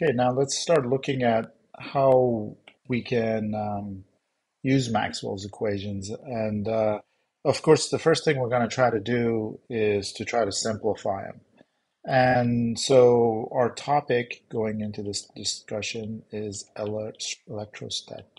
Okay, now let's start looking at how we can use Maxwell's equations. And of course, the first thing we're going to try to do is to try to simplify them. And so our topic going into this discussion is electrostatics.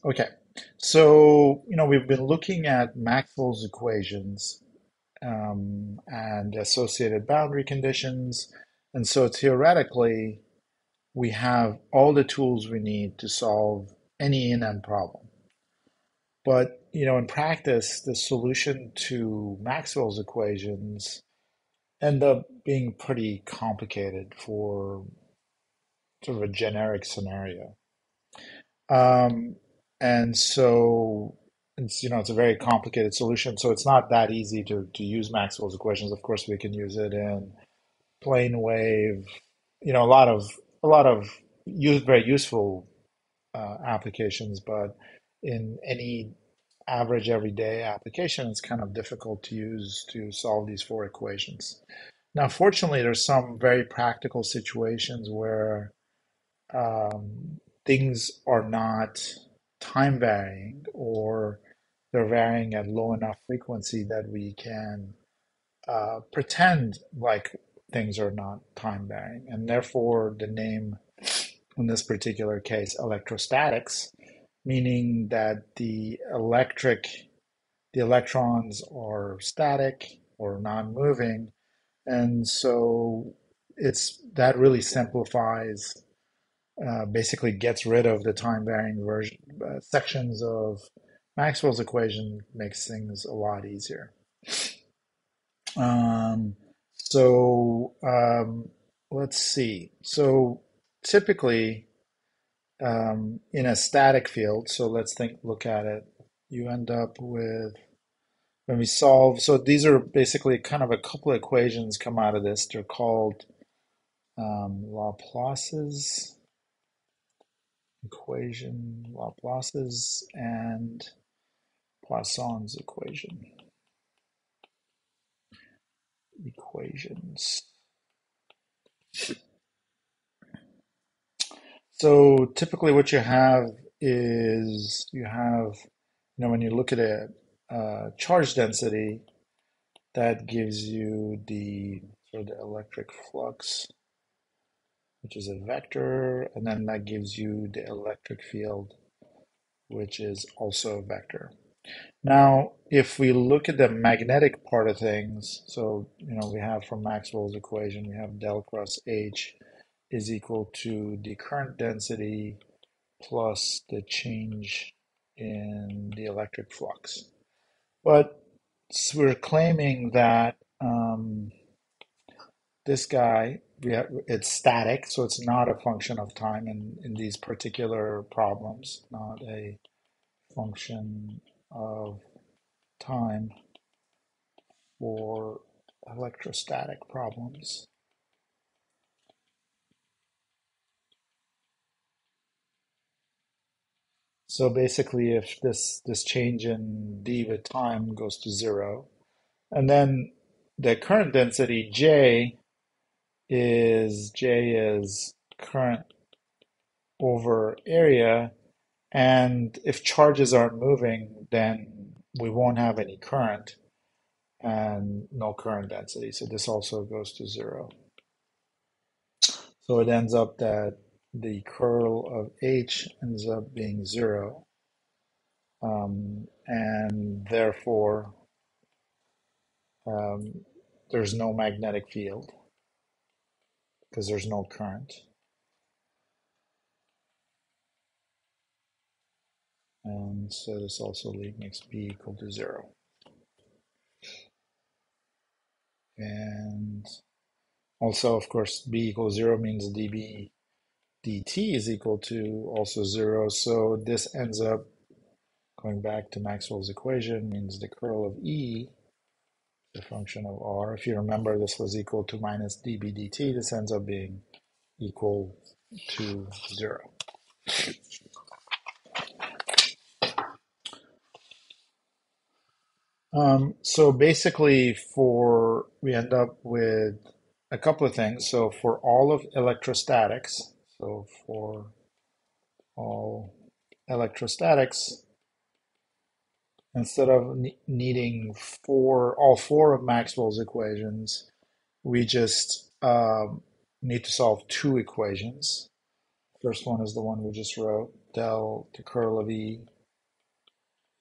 Okay, so we've been looking at Maxwell's equations and associated boundary conditions. And so theoretically, we have all the tools we need to solve any in-end problem. But in practice, the solution to Maxwell's equations end up being pretty complicated for sort of a generic scenario. Um, and so it's a very complicated solution. So it's not that easy to use Maxwell's equations. Of course, we can use it in plane wave, a lot of very useful applications, but in any average everyday application, it's kind of difficult to use to solve these four equations. Now, fortunately, there's some very practical situations where things are not time varying or they're varying at low enough frequency that we can pretend like things are not time varying. And therefore, the name in this particular case, electrostatics, meaning that the electrons are static or non-moving. And so that really simplifies, basically gets rid of the time varying version sections of Maxwell's equation, makes things a lot easier. Um, so let's see. So typically, in a static field, so look at it. You end up with when we solve. So these are basically kind of a couple of equations come out of this. They're called Laplace's and Poisson's equations. So typically what you have is when you look at a charge density, that gives you the sort of the electric flux, which is a vector, and then that gives you the electric field, which is also a vector. Now, if we look at the magnetic part of things, so we have from Maxwell's equation, we have del cross H is equal to the current density plus the change in the electric flux. But we're claiming that this guy, it's static, so it's not a function of time in these particular problems, not a function of time for electrostatic problems. So basically, if this change in d with time goes to zero, and then the current density J is current over area, and if charges aren't moving, then we won't have any current and no current density. So this also goes to zero. So it ends up that the curl of H ends up being zero. And therefore, um, there's no magnetic field because there's no current. And so this also makes B equal to zero. And also, of course, B equals zero means dB dt is equal to also zero. So this ends up going back to Maxwell's equation, means the curl of E, the function of R. If you remember, this was equal to minus dB dt. This ends up being equal to zero. So basically, we end up with a couple of things. So for all of electrostatics, so for all electrostatics, instead of needing all four of Maxwell's equations, we just need to solve two equations. First one is the one we just wrote. Del to curl of E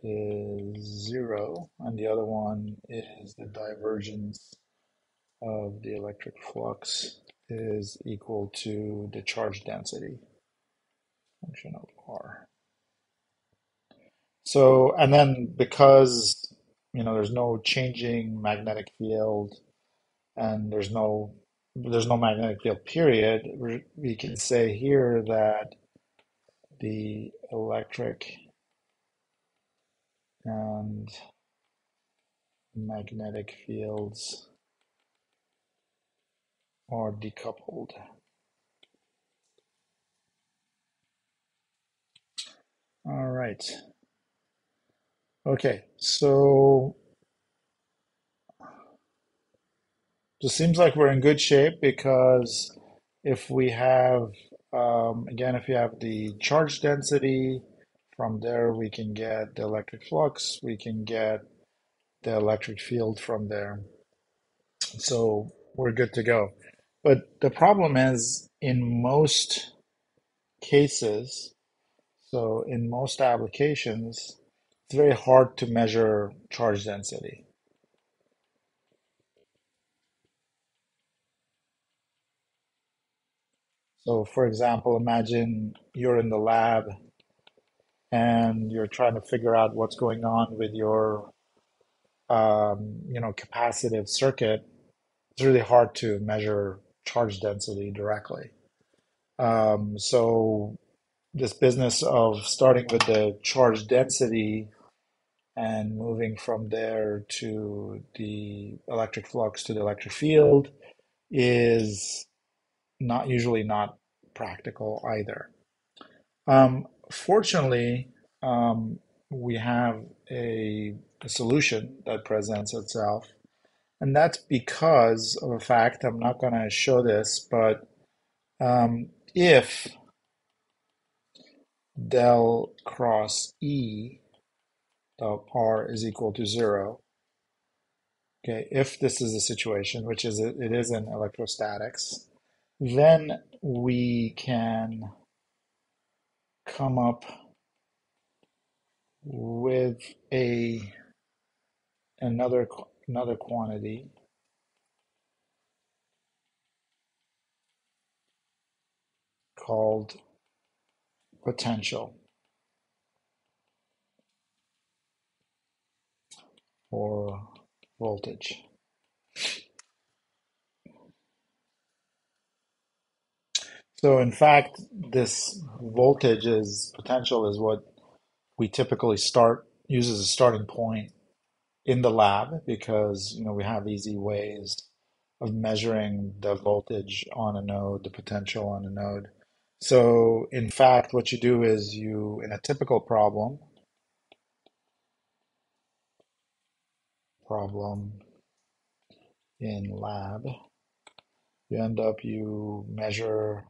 is zero, and the other one is the divergence of the electric flux is equal to the charge density function of R. So, and then because, there's no changing magnetic field and there's no magnetic field period, we can say here that the electric and magnetic fields are decoupled. All right. Okay, so it seems like we're in good shape because if we have, again, if you have the charge density, from there we can get the electric flux, we can get the electric field from there. So we're good to go. But the problem is in most cases, so in most applications, it's very hard to measure charge density. So for example, imagine you're in the lab and you're trying to figure out what's going on with your capacitive circuit. It's really hard to measure charge density directly. So this business of starting with the charge density and moving from there to the electric flux to the electric field is not practical either. Fortunately, we have a solution that presents itself, and that's because of a fact. I'm not going to show this, but if del cross E del R is equal to zero, okay, if this is a situation, which is it is in electrostatics, then we can come up with a another quantity called potential or voltage. So in fact, this voltage is potential is what we typically start use as a starting point in the lab because we have easy ways of measuring the voltage on a node, the potential on a node. So in fact, what you do is in a typical problem in lab, you measure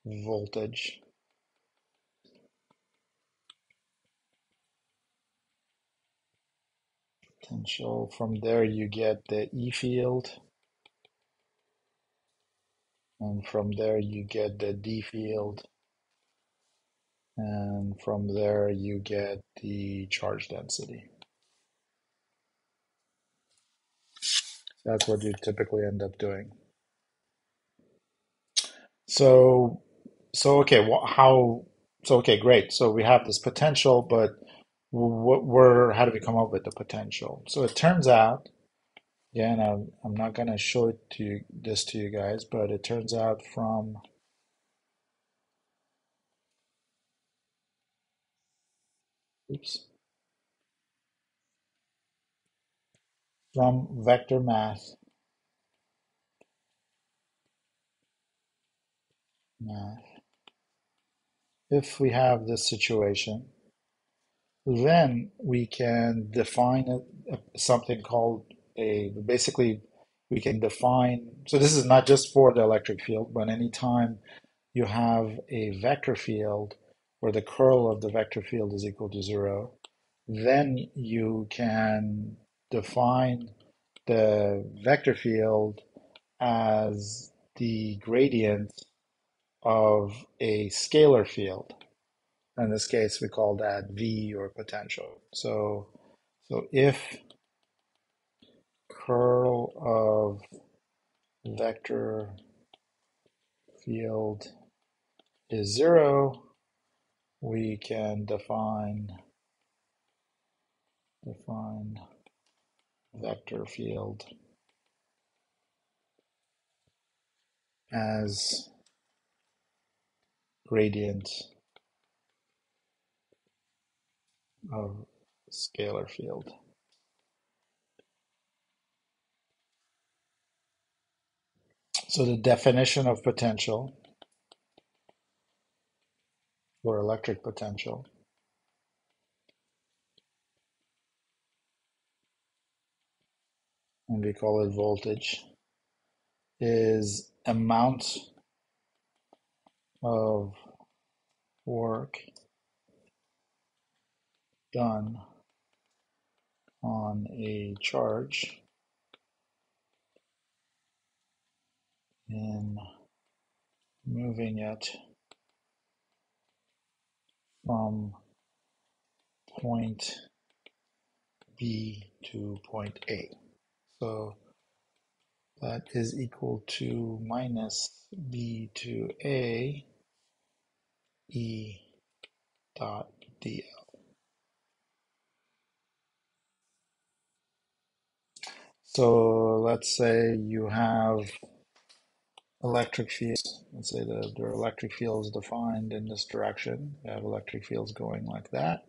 voltage potential. From there, you get the E field, and from there, you get the D field, and from there, you get the charge density. That's what you typically end up doing. So, so okay, okay, great. So we have this potential, but how do we come up with the potential? So it turns out, again, I'm not going to show this to you guys, but it turns out oops, from vector math, if we have this situation, then we can define something called basically we can define, so this is not just for the electric field, but anytime you have a vector field where the curl of the vector field is equal to zero, then you can define the vector field as the gradient of a scalar field. In this case, we call that V or potential. So if curl of vector field is zero, we can define vector field as gradient of scalar field. So the definition of potential for electric potential, and we call it voltage, is amount of work done on a charge in moving it from point B to point A. So that is equal to minus B to A E dot dl. So let's say you have electric fields. Let's say the electric field is defined in this direction. We have electric fields going like that.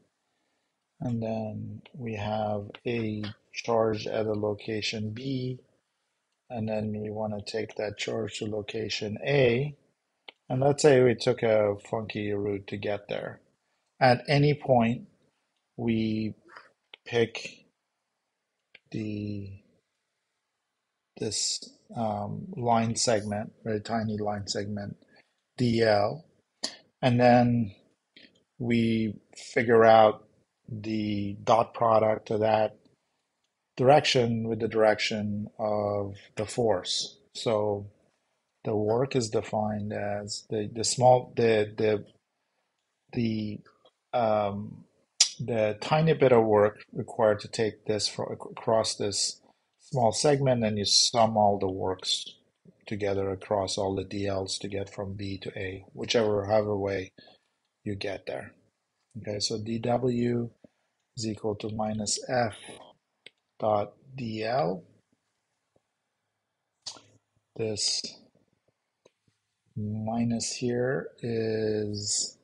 And then we have a charge at a location B, and then we want to take that charge to location A. And let's say we took a funky route to get there. At any point, we pick the this line segment, very tiny line segment, DL, and then we figure out the dot product of that direction with the direction of the force. So the work is defined as the small the um, the tiny bit of work required to take this across this small segment, and you sum all the works together across all the DLs to get from B to A, however way you get there. Okay, so dW is equal to minus F dot dl. This minus here is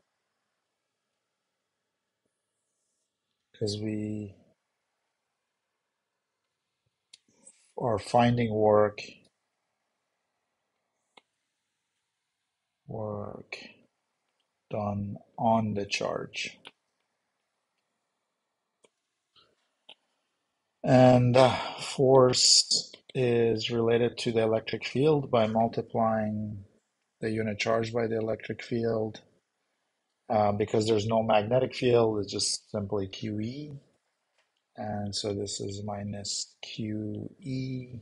because we are finding work done on the charge. And force is related to the electric field by multiplying the unit charge by the electric field. Because there's no magnetic field, it's just simply QE. And so this is minus QE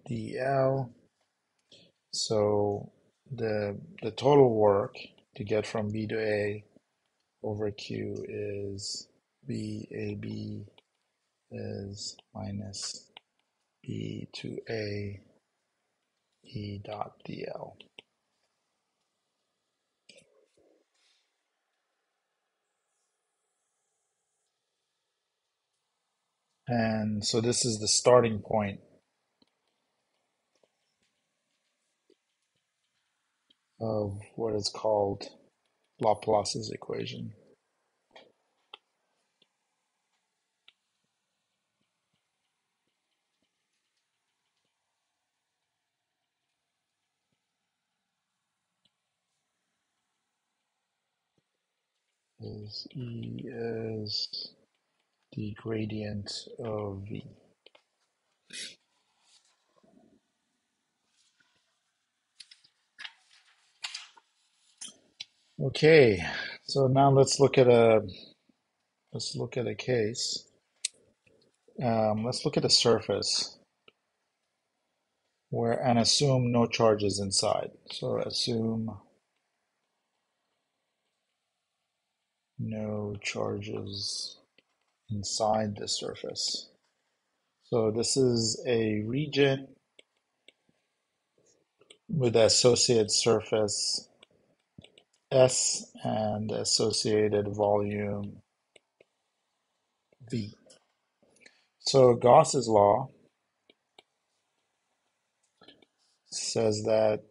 dl. So the total work to get from B to A over Q is BAB is minus B to A E dot dl. And so this is the starting point of what is called Laplace's equation. Is E is the gradient of V. Okay, so now let's look at a case. Let's look at a surface where and assume no charges inside. So assume no charges inside the surface. So this is a region with the associated surface S and associated volume V. So Gauss's law says that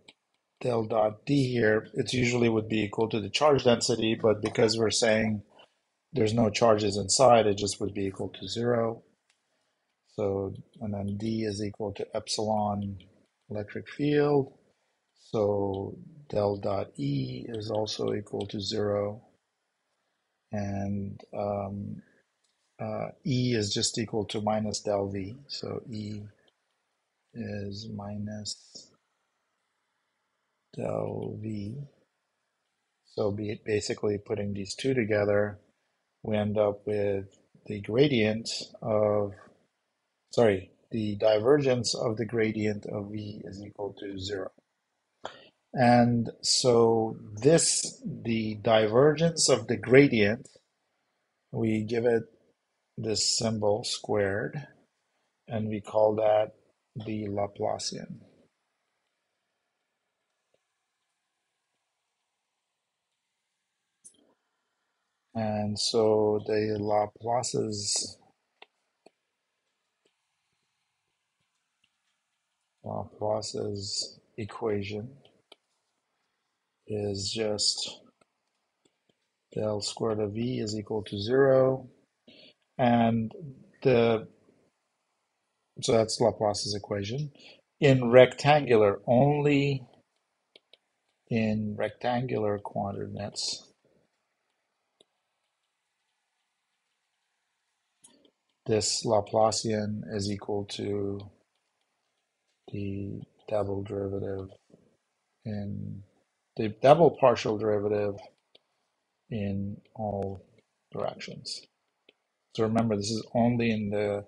del dot D here, it usually would be equal to the charge density, but because we're saying there's no charges inside, it just would be equal to zero. So, and then D is equal to epsilon electric field. So del dot E is also equal to zero. And E is just equal to minus del V. So E is minus del V. So basically putting these two together, we end up with the gradient of, sorry, the divergence of the gradient of V is equal to zero. And so the divergence of the gradient, we give it this symbol squared, and we call that the Laplacian. And so the Laplace's equation is just del squared of V is equal to zero. And the so that's Laplace's equation. In rectangular, only in rectangular coordinates, this Laplacian is equal to the double derivative in the double partial derivative in all directions. So remember, this is only in the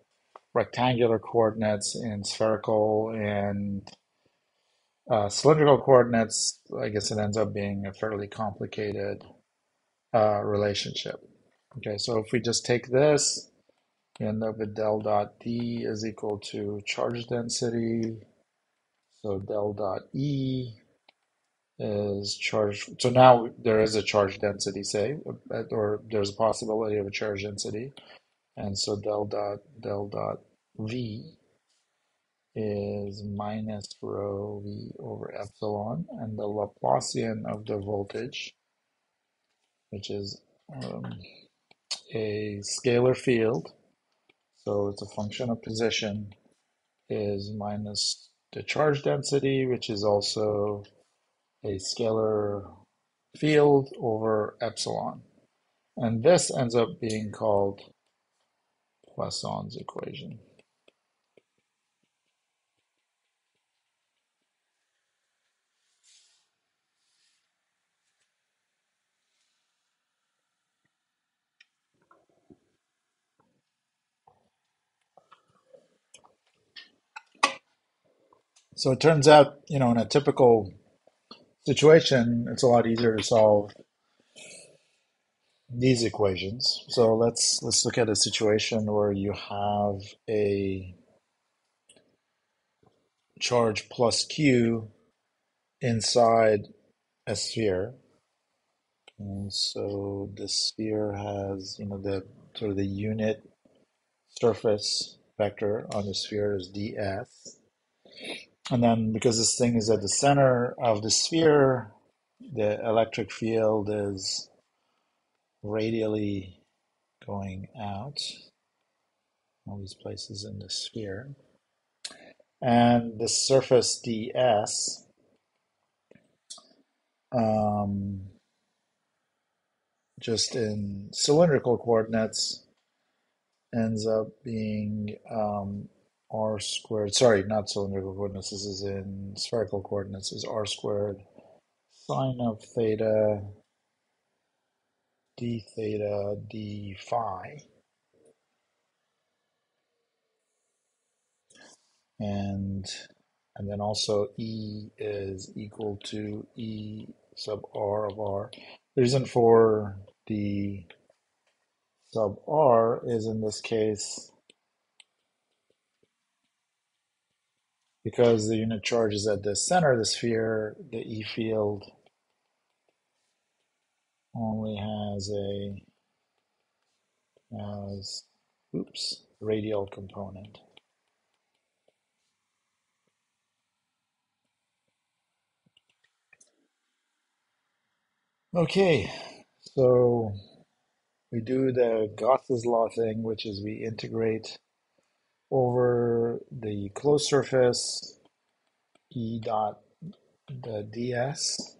rectangular coordinates. In spherical and cylindrical coordinates, I guess it ends up being a fairly complicated relationship. Okay, so if we just take this, we end up with del dot D is equal to charge density. So del dot E is charge. So now there is a charge density, say, or there's a possibility of a charge density. And so del dot V is minus rho V over epsilon, and the Laplacian of the voltage, which is a scalar field, so it's a function of position, is minus the charge density, which is also a scalar field over epsilon. And this ends up being called Poisson's equation. So it turns out, in a typical situation, it's a lot easier to solve these equations. So let's look at a situation where you have a charge plus Q inside a sphere. And so the sphere has, the sort of the unit surface vector on the sphere is ds. And then because this thing is at the center of the sphere, the electric field is radially going out all these places in the sphere. And the surface ds um, just in cylindrical coordinates ends up being r squared. Sorry, not cylindrical coordinates. This is in spherical coordinates. Is r squared sine of theta d theta d phi, and and then also E is equal to E sub R of R. The reason for the sub R is in this case because the unit charge is at the center of the sphere, the E field only has radial component. Okay, so we do the Gauss's law thing, which is we integrate over the closed surface E dot the ds,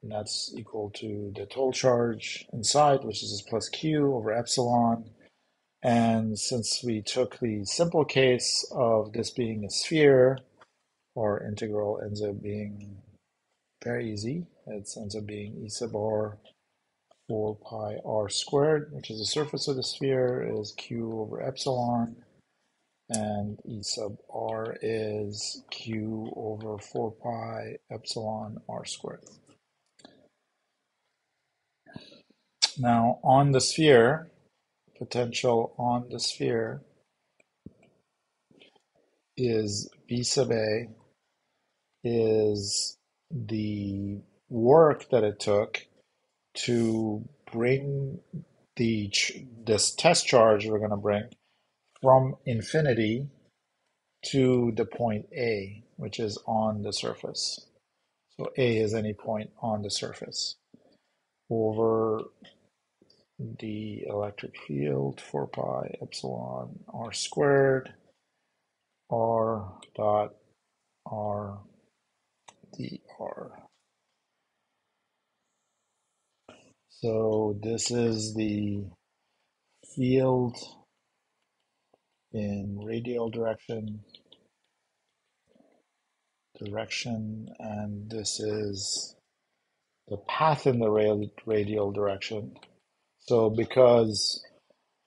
and that's equal to the total charge inside, which is plus q over epsilon. And since we took the simple case of this being a sphere, our integral ends up being very easy. It ends up being E sub r 4 pi r squared, which is the surface of the sphere, is q over epsilon, and E sub r is q over 4 pi epsilon r squared. Now, on the sphere, potential on the sphere is V sub A, is the work that it took to bring this test charge we're going to bring from infinity to the point A, which is on the surface. So A is any point on the surface over the electric field 4 pi epsilon r squared r dot r dr. So this is the field in radial direction, and this is the path in the radial direction. So because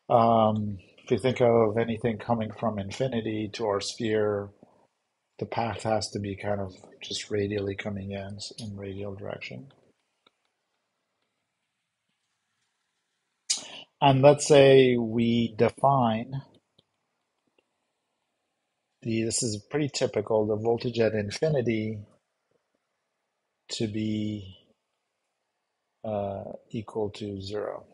if you think of anything coming from infinity to our sphere, the path has to be kind of just radially coming in radial direction. And let's say we define this is pretty typical, the voltage at infinity to be equal to 0.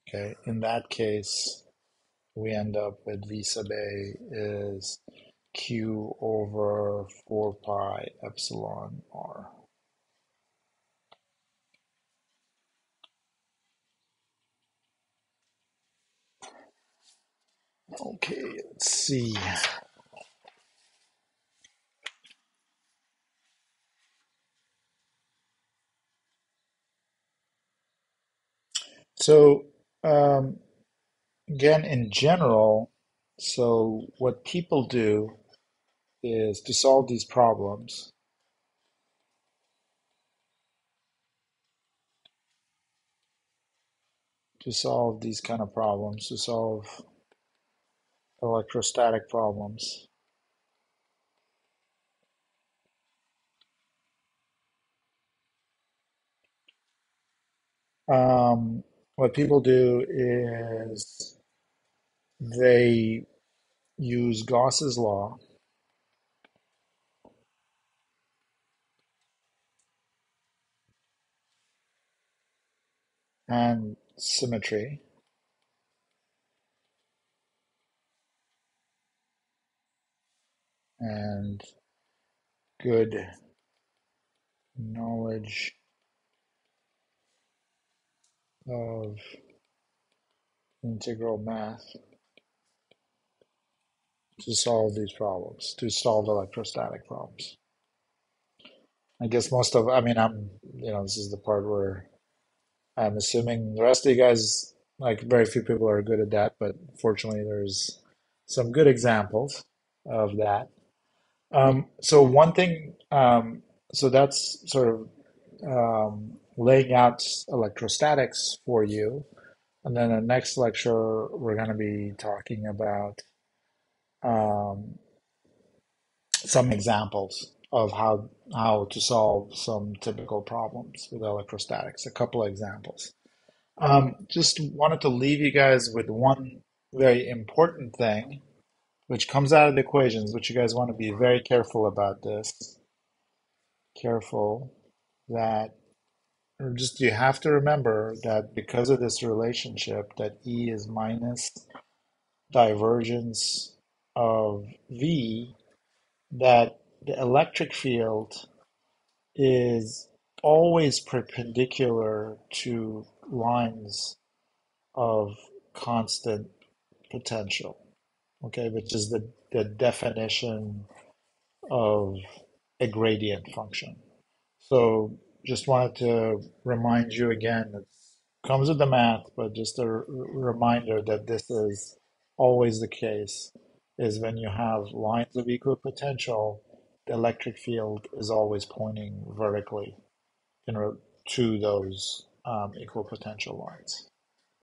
Okay, in that case, we end up with V sub A is Q over 4 pi epsilon R. Okay, let's see. So, um, again, in general, so what people do is to solve these problems, to solve these kind of problems, to solve electrostatic problems. What people do is they use Gauss's law and symmetry, and good knowledge of integral math to solve these problems, to solve electrostatic problems. I guess I mean, this is the part where I'm assuming the rest of you guys, like very few people are good at that, but fortunately there's some good examples of that. So one thing So that's sort of laying out electrostatics for you. And then the next lecture, we're going to be talking about um, some examples of how to solve some typical problems with electrostatics. A couple of examples. Just wanted to leave you guys with one very important thing, which comes out of the equations, which you guys want to be very careful about this. Careful that or just you have to remember that because of this relationship, that E is minus divergence of V, that the electric field is always perpendicular to lines of constant potential, okay, which is the definition of a gradient function. So just wanted to remind you again, it comes with the math, but just a reminder that this is always the case, is when you have lines of equal potential, the electric field is always pointing vertically to those equal potential lines.